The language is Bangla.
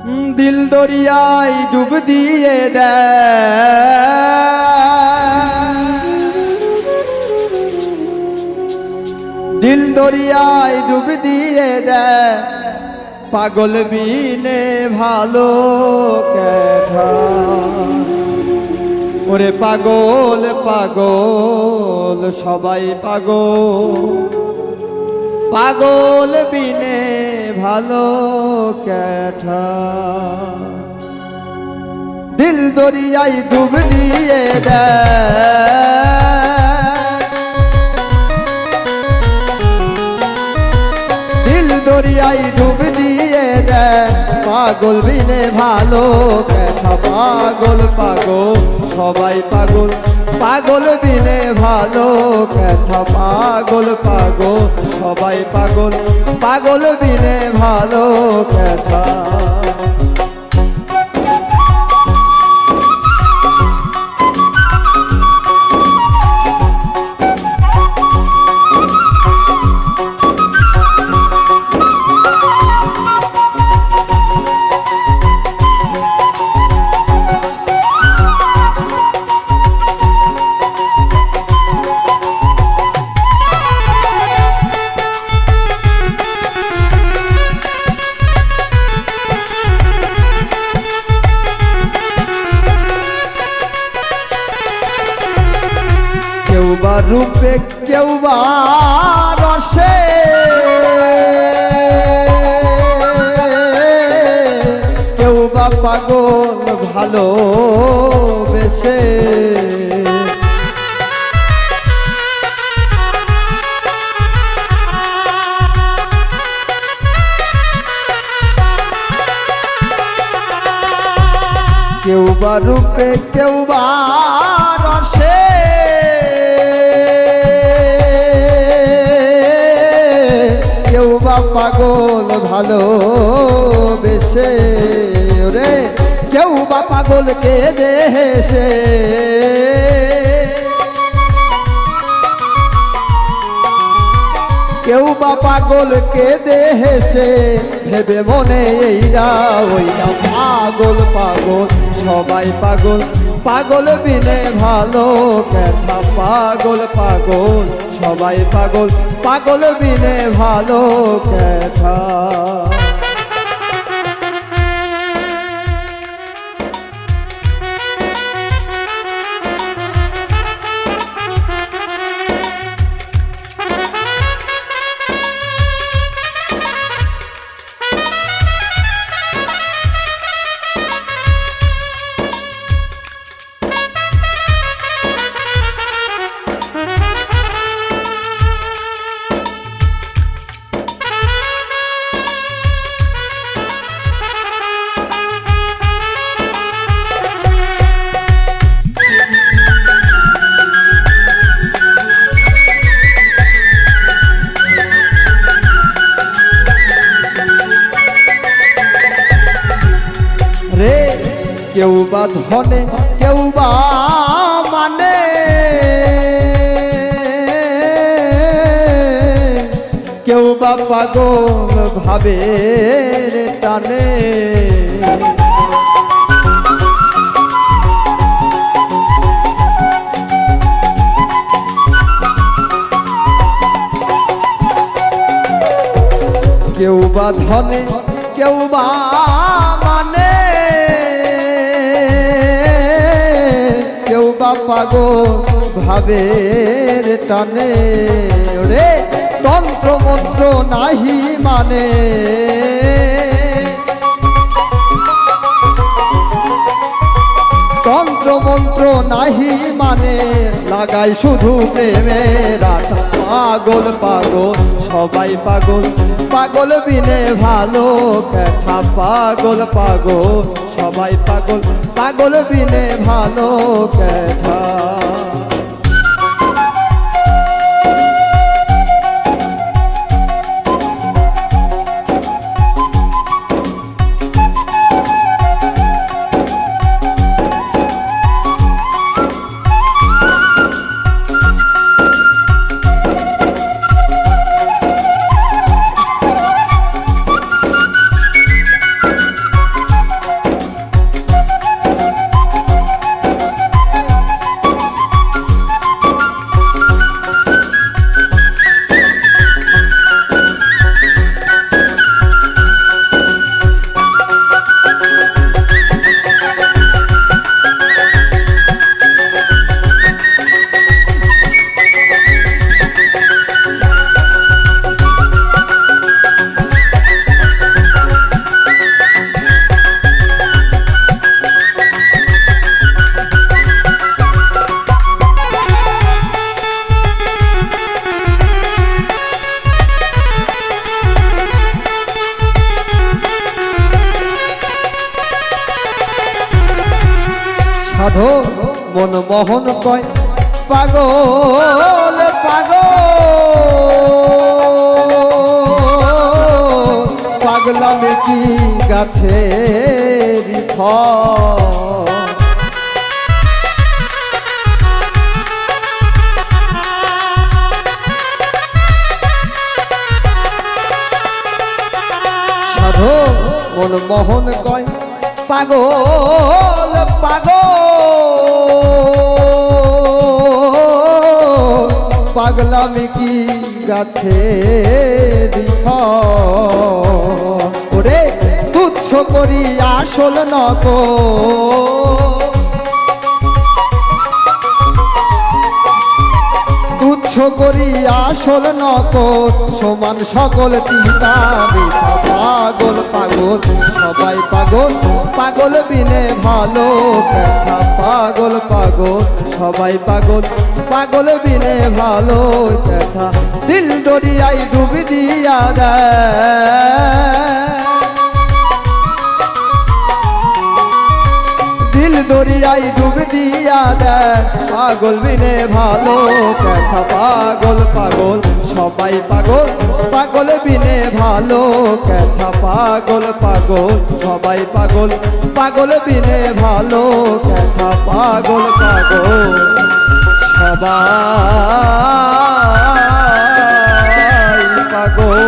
দিল দরিয়ায় ডুব দিয়ে দিল দরিয়ায় ডুব দিয়ে পাগল বিনে ভালো কেঠা ওরে পাগল পাগল সবাই পাগল পাগল বিনে ভালো কেঠা দিল দরিয়ায় ডুব দিয়ে দিল দরিয়ায় ডুব দিয়ে পাগল বিনে ভালো কেঠা পাগল পাগল সবাই পাগল পাগল বিনে ভালো কেঠা পাগল পাগল সবাই পাগল পাগল বিনে ভালো কেঠা কেউ বা রূপে কেউ বা রসে কেউ বা পাগল ভালোবেসে কেউ বা রূপে কেউ বা রসে কেউ বা পাগল ভালোবেসে রে কেউ বা পাগল কে দেশে কেউ বা পাগল কে দেশে ভেবে মনে এইরা ওইরা পাগল পাগল সবাই পাগল পাগল বিনে ভালো কেঠা পাগল পাগল সবাই পাগল পাগল বিনে ভালো কেঠা রে কেউ বা ধনে কেউ বা মানে কেউ বা পাগল ভাবে টানে কেউ বা ধনে কেউ বা মানে কেউ বা পাগল ভাবের টানে রে তন্ত্র মন্ত্র নাহি মানে তন্ত্র মন্ত্র নাহি মানে লাগাই শুধু প্রেমের আটা পাগল পাগল সবাই পাগল পাগল বিনে ভালো কেঠা পাগল পাগল সবাই পাগল পাগল বিনে ভালো কেঠা সাধু মনমোহন কয় পাগল পাগলামি কি গাছের ফল সাধু মনমোহন কয় পাগল পাগলামি কি গাছের ফল ওরে তুচ্ছ করি আসল নকল তুচ্ছ করি আসল নকল সমান সকল তিতা মিঠা পাগল সবাই পাগল বিনে ভালো ব্যথা পাগল সবাই পাগল বিনে ভালো ব্যথা দিল দরিয়াই ডুবি দিয়া দেয় দিল দরিয়াই ডুব দিয়া দেয় পাগল বিনে ভালো ব্যথা পাগল সবাই পাগল বিনে ভালো ব্যথা পাগল সবাই পাগল বিনে ভালো ব্যথা পাগল সবাই পাগল